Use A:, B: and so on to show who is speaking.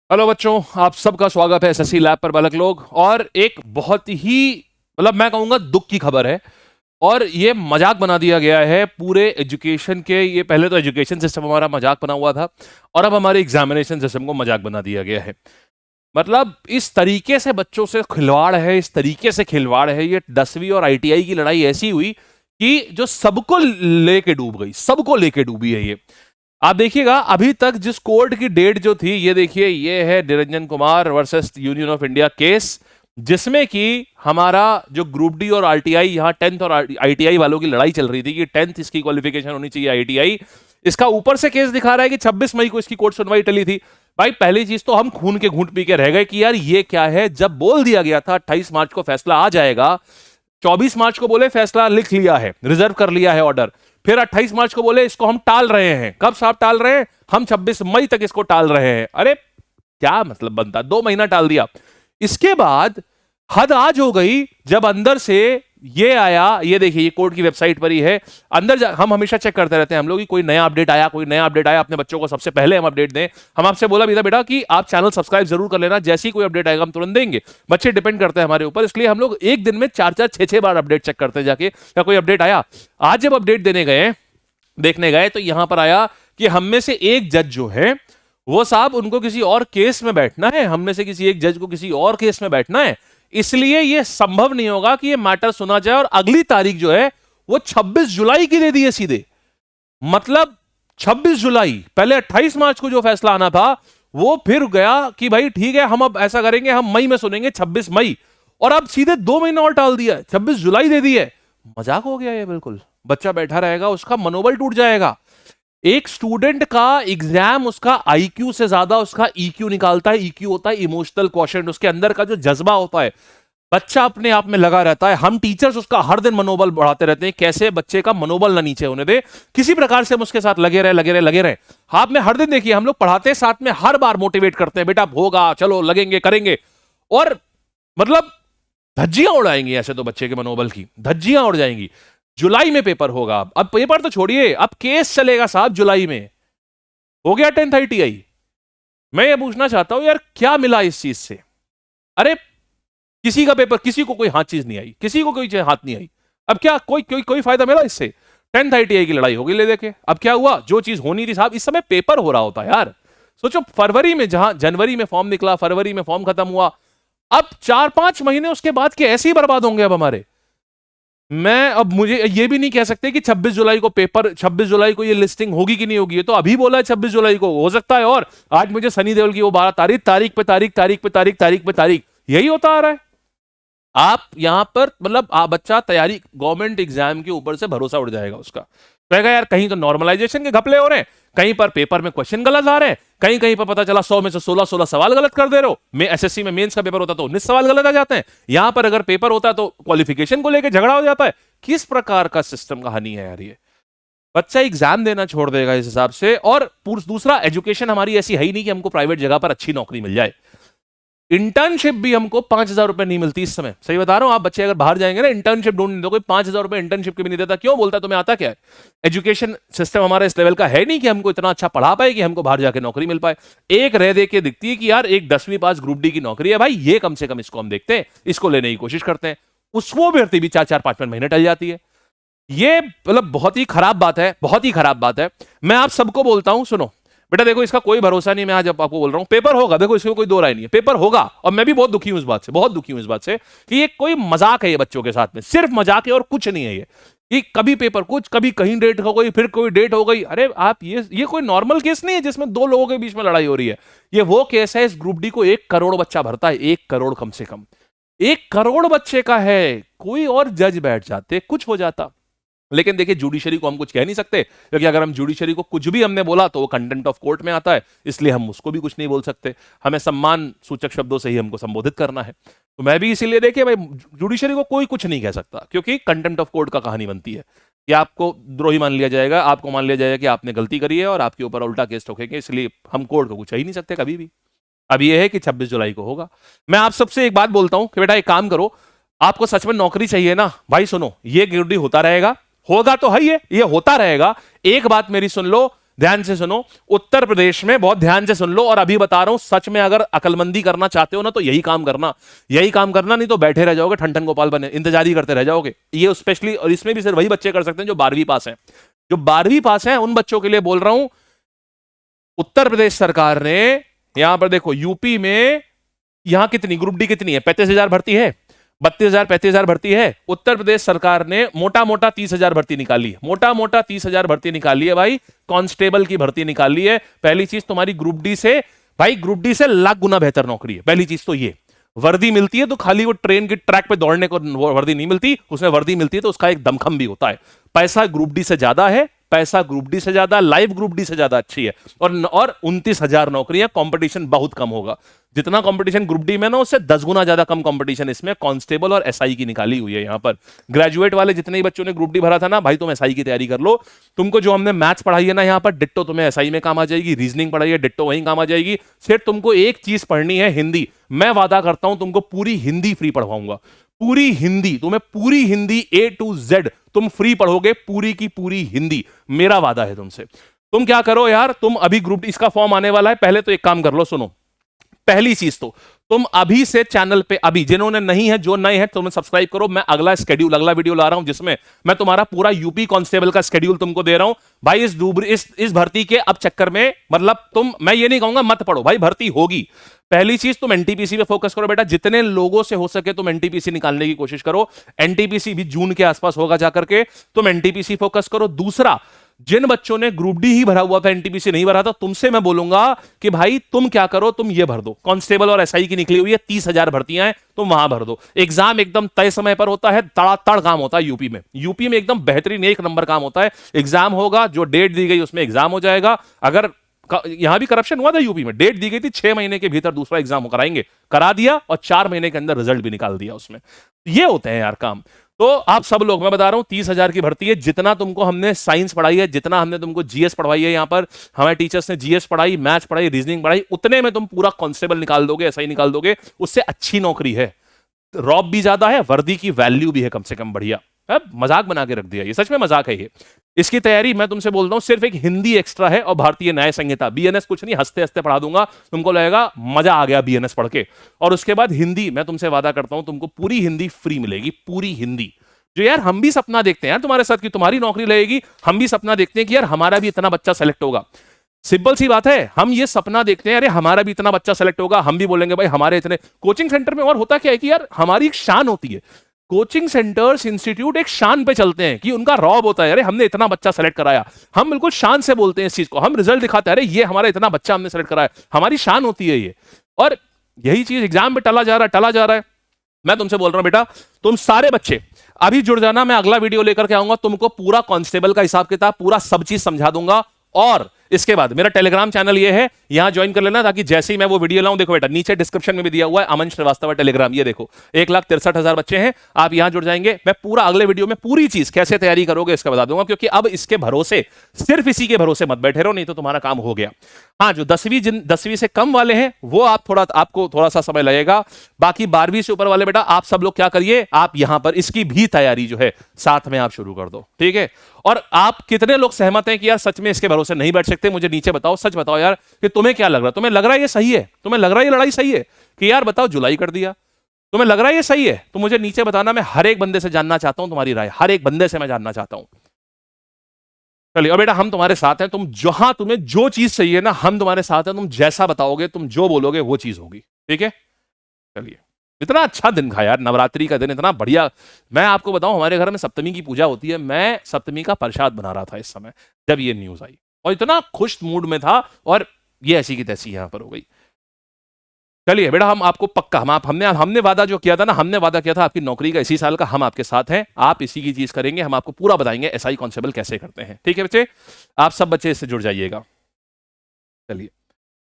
A: Hello बच्चों, आप सबका स्वागत है एसएससी लैब पर बालक लोग। और एक बहुत ही मैं कहूंगा दुख की खबर है। और ये मजाक बना दिया गया है पूरे एजुकेशन के। ये पहले तो एजुकेशन सिस्टम हमारा मजाक बना हुआ था और अब हमारे एग्जामिनेशन सिस्टम को मजाक बना दिया गया है। इस तरीके से बच्चों से खिलवाड़ है, इस तरीके से खिलवाड़ है। ये 10वीं और आईटीआई की लड़ाई ऐसी हुई कि जो सबको लेके डूब गई, सबको लेके डूबी है ये। आप देखिएगा अभी तक जिस कोर्ट की डेट जो थी, ये देखिए, ये है Niranjan Kumar versus union of India case, जिसमें कि हमारा जो ग्रुप डी और आरटीआई, यहाँ 10th और आईटीआई वालों की लड़ाई चल रही थी कि 10th इसकी क्वालिफिकेशन होनी चाहिए आईटीआई। इसका ऊपर से केस दिखा रहा है कि 26 मई को इसकी कोर्ट सुनवाई टली थी। भाई पहली चीज तो हम खून के घूंट पी के रह गए कि यार ये क्या है। जब बोल दिया गया था 28 मार्च को फैसला आ जाएगा, 24 मार्च को बोले फैसला लिख लिया है, रिजर्व कर लिया है ऑर्डर, फिर 28 मार्च को बोले इसको हम टाल रहे हैं। कब साहब टाल रहे हैं? हम 26 मई तक इसको टाल रहे हैं। अरे क्या मतलब बनता, 2 महीना टाल दिया। इसके बाद हद आज हो गई जब अंदर से ये आया, ये देखिए, ये कोर्ट की वेबसाइट पर ही है। अंदर हम हमेशा चेक करते रहते हैं हम लोग कि कोई नया अपडेट आया, कोई नया अपडेट आया, अपने बच्चों को सबसे पहले हम अपडेट दें। हम आपसे बोला भी था बेटा कि आप चैनल सब्सक्राइब जरूर कर लेना, जैसी कोई अपडेट आएगा हम तुरंत देंगे। बच्चे डिपेंड करते हैं हमारे ऊपर, इसलिए हम लोग एक दिन में 4-4, 6-6 बार अपडेट चेक करते हैं जाके, क्या कोई अपडेट आया। आज जब अपडेट देने गए, देखने गए, तो यहां पर आया कि हम में से एक जज जो है वो साहब, उनको किसी और केस में बैठना है। हम में से किसी एक जज को किसी और केस में बैठना है, इसलिए यह संभव नहीं होगा कि यह मैटर सुना जाए। और अगली तारीख जो है वो 26 जुलाई की दे दी है सीधे। 26 जुलाई, पहले 28 मार्च को जो फैसला आना था वो फिर गया कि भाई ठीक है, हम अब ऐसा करेंगे, हम मई में सुनेंगे 26 मई, और अब सीधे 2 महीना और टाल दिया, 26 जुलाई दे दी है। मजाक हो गया ये बिल्कुल। बच्चा बैठा रहेगा, उसका मनोबल टूट जाएगा। एक स्टूडेंट का एग्जाम उसका आईक्यू से ज्यादा उसका ईक्यू निकालता है। ईक्यू होता है इमोशनल क्वोशेंट, उसके अंदर का जो जज्बा होता है। बच्चा अपने आप में लगा रहता है, हम टीचर्स उसका हर दिन मनोबल बढ़ाते रहते हैं, कैसे बच्चे का मनोबल ना नीचे होने दे, किसी प्रकार से हम उसके साथ लगे रहे लगे रहे लगे रहे। आप में हर दिन देखिए, हम लोग पढ़ाते साथ में हर बार मोटिवेट करते हैं, बेटा होगा, चलो लगेंगे, करेंगे। और धज्जियां उड़ाएंगी ऐसे तो बच्चे के मनोबल की धज्जियां उड़ जाएंगी। जुलाई में पेपर होगा, अब पेपर तो छोड़िए, अब केस चलेगा साहब जुलाई में। हो गया 10th आईटीआई। मैं ये पूछना चाहता हूं यार, क्या मिला इस चीज से? अरे किसी का पेपर, किसी को कोई हाथ चीज नहीं आई, किसी को कोई हाथ नहीं आई। अब क्या कोई फायदा मिला इससे? 10th आईटीआई की लड़ाई होगी ले देके। अब क्या हुआ, जो चीज होनी थी साहब, इस समय पेपर हो रहा होता है यार। सोचो, फरवरी में, जहां जनवरी में फॉर्म निकला, फरवरी में फॉर्म खत्म हुआ, अब 4-5 महीने उसके बाद के ऐसे ही बर्बाद होंगे अब हमारे। मैं अब मुझे ये भी नहीं कह सकते कि 26 जुलाई को पेपर, 26 जुलाई को ये लिस्टिंग होगी कि नहीं होगी। ये तो अभी बोला है 26 जुलाई को, हो सकता है। और आज मुझे सनी देओल की वो 12 तारीख, तारीख पे तारीख, तारीख पे तारीख, तारीख पे तारीख, यही होता आ रहा है। आप यहां पर बच्चा तैयारी, गवर्नमेंट एग्जाम के ऊपर से भरोसा उड़ जाएगा उसका। कहेगा यार कहीं तो नॉर्मलाइजेशन के घपले हो रहे हैं, कहीं पर पेपर में क्वेश्चन गलत आ रहे हैं, कहीं कहीं पर पता चला 100 में से 16 सवाल गलत कर दे रहे हो। मैं एसएससी में मेंस का पेपर होता तो 19 सवाल गलत आ जाते हैं, यहां पर अगर पेपर होता तो क्वालिफिकेशन को लेकर झगड़ा हो जाता है। किस प्रकार का सिस्टम का हानि है यार ये। बच्चा एग्जाम देना छोड़ देगा इस हिसाब से। और दूसरा, एजुकेशन हमारी ऐसी है ही नहीं कि हमको प्राइवेट जगह पर अच्छी नौकरी मिल जाए। इंटर्नशिप भी हमको 5,000 रुपए नहीं मिलती इस समय, सही बता रहा हूं। आप बच्चे अगर बाहर जाएंगे ना, इंटर्नशिप ढूंढने दो, कोई 5,000 रुपए इंटर्नशिप के भी नहीं देता। क्यों? बोलता तुम्हें आता क्या है? एजुकेशन सिस्टम हमारा इस लेवल का है नहीं कि हमको इतना अच्छा पढ़ा पाए कि हमको बाहर जाके नौकरी मिल पाए। एक रह दे के दिखती है कि यार एक 10वीं पास ग्रुप डी की नौकरी है, भाई ये कम से कम इसको हम देखते हैं, इसको लेने की कोशिश करते हैं। उसको भर्ती भी 4-4, 5-5 महीने टल जाती है। ये बहुत ही खराब बात है, बहुत ही खराब बात है। मैं आप सबको बोलता हूं, सुनो बेटा, देखो इसका कोई भरोसा नहीं। मैं आज आपको बोल रहा हूं पेपर होगा, देखो इसमें कोई दो राय नहीं है, पेपर होगा। और मैं भी बहुत दुखी हूं इस बात से, बहुत दुखी हूं इस बात से कि ये कोई मजाक है, ये बच्चों के साथ में सिर्फ मजाक है और कुछ नहीं है ये। कि कभी पेपर कुछ, कभी कहीं डेट हो गई, फिर कोई डेट हो गई। अरे आप ये कोई नॉर्मल केस नहीं है जिसमें 2 लोगों के बीच में लड़ाई हो रही है। ये वो केस है, इस ग्रुप डी को 1 करोड़ बच्चा भरता है, 1 करोड़ कम से कम, 1 करोड़ बच्चे का है। कोई और जज बैठ जाते, कुछ हो जाता। लेकिन देखिए, जुडिशरी को हम कुछ कह नहीं सकते, क्योंकि अगर हम जुडिशरी को कुछ भी हमने बोला तो वो कंटेम्प्ट ऑफ कोर्ट में आता है, इसलिए हम उसको भी कुछ नहीं बोल सकते। हमें सम्मान सूचक शब्दों से ही हमको संबोधित करना है। तो मैं भी इसीलिए, देखिए भाई, जुडिशरी को कोई कुछ नहीं कह सकता, क्योंकि कंटेम्प्ट ऑफ कोर्ट का कहानी बनती है कि आपको द्रोही मान लिया जाएगा, आपको मान लिया जाएगा कि आपने गलती करी है और आपके ऊपर उल्टा केस ठोकेंगे, इसलिए हम कोर्ट को कुछ कह ही नहीं सकते कभी भी। अब यह है कि 26 जुलाई को होगा। मैं आप सबसे एक बात बोलता हूं कि बेटा एक काम करो, आपको सच में नौकरी चाहिए ना भाई, सुनो, ये गिरडी होता रहेगा, होगा तो है, ये होता रहेगा। एक बात मेरी सुन लो, ध्यान से सुनो, उत्तर प्रदेश में, बहुत ध्यान से सुन लो, और अभी बता रहा हूं सच में, अगर अकलमंदी करना चाहते हो ना तो यही काम करना, यही काम करना, नहीं तो बैठे रह जाओगे ठन गोपाल बने, इंतजार ही करते रह जाओगे। ये स्पेशली, और इसमें भी सिर्फ वही बच्चे कर सकते हैं जो 12वीं पास हैं। जो 12वीं पास हैं उन बच्चों के लिए बोल रहा हूं। उत्तर प्रदेश सरकार ने, यहां पर देखो यूपी में, यहां कितनी ग्रुप डी कितनी है, 35,000 भर्ती है, 32,000 35,000 भर्ती है। उत्तर प्रदेश सरकार ने मोटा मोटा 30,000 भर्ती निकाली है, मोटा मोटा 30,000 भर्ती निकाली है भाई, कांस्टेबल की भर्ती निकाली है। पहली चीज तुम्हारी ग्रुप डी से, भाई ग्रुप डी से लाख गुना बेहतर नौकरी है। पहली चीज तो ये, वर्दी मिलती है तो खाली वो ट्रेन की ट्रैक पे दौड़ने को वर्दी नहीं मिलती, उसमें वर्दी मिलती है तो उसका एक दमखम भी होता है। पैसा ग्रुप डी से ज्यादा है, पैसा ग्रुप डी से ज्यादा, लाइव ग्रुप डी से ज्यादा अच्छी है, और 29,000 नौकरियां, कंपटीशन बहुत कम होगा। जितना कंपटीशन ग्रुप डी में ना, उससे 10 गुना ज्यादा कम कंपटीशन इसमें कांस्टेबल और एसआई की निकाली हुई है। यहां पर ग्रेजुएट वाले जितने ही बच्चों ने ग्रुप डी भरा था ना भाई, तुम एसआई की तैयारी कर लो। तुमको जो हमने मैथ्स पढ़ाई है ना यहाँ पर, डिट्टो तुम्हें एसआई में काम आ जाएगी। रीजनिंग पढ़ाई है, डिट्टो वहीं काम आ जाएगी। सिर्फ तुमको एक चीज पढ़नी है, हिंदी। मैं वादा करता हूं तुमको पूरी हिंदी फ्री पढ़वाऊंगा, पूरी हिंदी, तुम्हें पूरी हिंदी A to Z तुम फ्री पढ़ोगे, पूरी की पूरी हिंदी, मेरा वादा है तुमसे। तुम क्या करो यार, तुम अभी ग्रुप इसका फॉर्म आने वाला है, पहले तो एक काम कर लो, सुनो। पहली चीज तो तुम अभी से चैनल पे, अभी जिन्होंने नहीं है, जो नए हैं, तुम सब्सक्राइब करो। मैं अगला शेड्यूल, अगला वीडियो ला रहा हूं जिसमें मैं तुम्हारा पूरा यूपी कांस्टेबल का शेड्यूल तुमको दे रहा हूं भाई। इस भर्ती के अब चक्कर में, मतलब तुम, मैं ये नहीं कहूंगा मत पढ़ो भाई, भर्ती होगी। पहली चीज तुम एनटीपीसी पे फोकस करो बेटा, जितने लोगों से हो सके तुम एनटीपीसी निकालने की कोशिश करो। एनटीपीसी भी जून के आसपास होगा जाकर के, तुम एनटीपीसी फोकस करो। दूसरा, जिन बच्चों ने ग्रुप डी ही भरा हुआ था, एनटीपीसी नहीं भरा था, तुमसे मैं बोलूंगा कि भाई तुम क्या करो, तुम ये भर दो, कांस्टेबल और एसआई की निकली हुई है, 30,000 भर्तियां हैं, तुम वहां भर दो। एग्जाम एकदम तय समय पर होता है, तड़ातड़ काम होता है यूपी में। यूपी में एकदम बेहतरीन एक नंबर काम होता है। एग्जाम होगा, जो डेट दी गई उसमें एग्जाम हो जाएगा। अगर यहां भी करप्शन हुआ था यूपी में, डेट दी गई थी 6 महीने के भीतर दूसरा एग्जाम कराएंगे, करा दिया, और 4 महीने के अंदर रिजल्ट भी निकाल दिया उसमें। ये होते हैं यार काम। तो आप सब लोग, मैं बता रहा हूं 30,000 की भर्ती है। जितना तुमको हमने साइंस पढ़ाई है, जितना हमने तुमको जीएस पढ़वाई है, यहां पर हमारे टीचर्स ने जीएस पढ़ाई, मैथ्स पढ़ाई, रीजनिंग पढ़ाई, उतने में तुम पूरा कांस्टेबल निकाल दोगे, एसआई निकाल दोगे। उससे अच्छी नौकरी है, रॉब भी ज्यादा है, वर्दी की वैल्यू भी है कम से कम बढ़िया। मजाक बना के रख दिया, ये सच में मजाक है ये। इसकी तैयारी मैं तुमसे बोलता हूं, सिर्फ एक हिंदी एक्स्ट्रा है और भारतीय न्याय संहिता, बीएनएस कुछ नहीं, हंसते हंसते पढ़ा दूंगा, तुमको लगेगा मजा आ गया बीएनएस पढ़ के। और उसके बाद हिंदी, मैं तुमसे वादा करता हूं तुमको पूरी हिंदी फ्री मिलेगी, पूरी हिंदी। जो यार हम भी सपना देखते हैं यार तुम्हारे साथ कि तुम्हारी नौकरी लगेगी, हम भी सपना देखते हैं कि यार हमारा भी इतना बच्चा सेलेक्ट होगा। सिंपल सी बात है, हम ये सपना देखते हैं, अरे हमारा भी इतना बच्चा सेलेक्ट होगा, हम भी बोलेंगे भाई हमारे इतने। कोचिंग सेंटर में और होता क्या है कि यार हमारी एक शान होती है, कोचिंग सेंटर्स, इंस्टीट्यूट एक शान पे चलते हैं कि उनका रॉब होता है, अरे हमने इतना बच्चा सेलेक्ट कराया। हम बिल्कुल शान से बोलते हैं इस चीज को, हम रिजल्ट दिखाते हैं, अरे ये हमारा इतना बच्चा हमने सेलेक्ट कराया, हमारी शान होती है ये। और यही चीज एग्जाम में टला जा रहा है। मैं तुमसे बोल रहा हूं बेटा, तुम सारे बच्चे अभी जुड़ जाना, मैं अगला वीडियो लेकर के आऊंगा, तुमको पूरा कांस्टेबल का हिसाब किताब, पूरा सब चीज समझा दूंगा। और इसके बाद मेरा टेलीग्राम चैनल ये है, यहां ज्वाइन कर लेना, ताकि जैसे ही मैं वो वीडियो लाऊं, देखो बेटा नीचे डिस्क्रिप्शन में भी दिया हुआ है अमन श्रीवास्तव टेलीग्राम, ये देखो 1,63,000 बच्चे हैं, आप यहां जुड़ जाएंगे। मैं पूरा अगले वीडियो में पूरी चीज कैसे तैयारी करोगे इसका बता दूंगा, क्योंकि अब इसके भरोसे, सिर्फ इसी के भरोसे मत बैठे रहो, नहीं तो तुम्हारा काम हो गया। हाँ, जो 10वीं से कम वाले हैं वो आपको थोड़ा सा समय लगेगा। बाकी 12वीं से ऊपर वाले बेटा आप सब लोग क्या करिए, आप यहां पर इसकी भी तैयारी जो है साथ में आप शुरू कर दो, ठीक है। और आप कितने लोग सहमत हैं कि यार सच में इसके भरोसे नहीं बैठ सकते, मुझे नीचे बताओ, सच बताओ यार कि तुम्हें क्या लग रहा है, तुम्हें लग रहा है ये सही है, तुम्हें लग रहा है ये लड़ाई सही है कि यार बताओ जुलाई कर दिया, तुम्हें लग रहा है ये सही है, तो मुझे नीचे बताना। मैं हर एक बंदे से जानना चाहता हूं तुम्हारी राय, हर एक बंदे से मैं जानना चाहता हूं। चलिए, और बेटा हम तुम्हारे साथ हैं, तुम जहां तुम्हें जो चीज चाहिए ना, हम तुम्हारे साथ हैं, तुम जैसा बताओगे, तुम जो बोलोगे वो चीज होगी, ठीक है। चलिए, इतना अच्छा दिन था यार, नवरात्रि का दिन इतना बढ़िया। मैं आपको बताऊं, हमारे घर में सप्तमी की पूजा होती है, मैं सप्तमी का प्रसाद बना रहा था इस समय जब ये न्यूज आई, और इतना खुश मूड में था, और ये ऐसी की तैसी यहां पर हो गई। चलिए बेटा, हम आपको पक्का, हमने वादा जो किया था ना, हमने वादा किया था आपकी नौकरी का इसी साल का, हम आपके साथ हैं, आप इसी की चीज करेंगे, हम आपको पूरा बताएंगे एसआई कांस्टेबल कैसे करते हैं, ठीक है बच्चे। आप सब बच्चे इससे जुड़ जाइएगा। चलिए।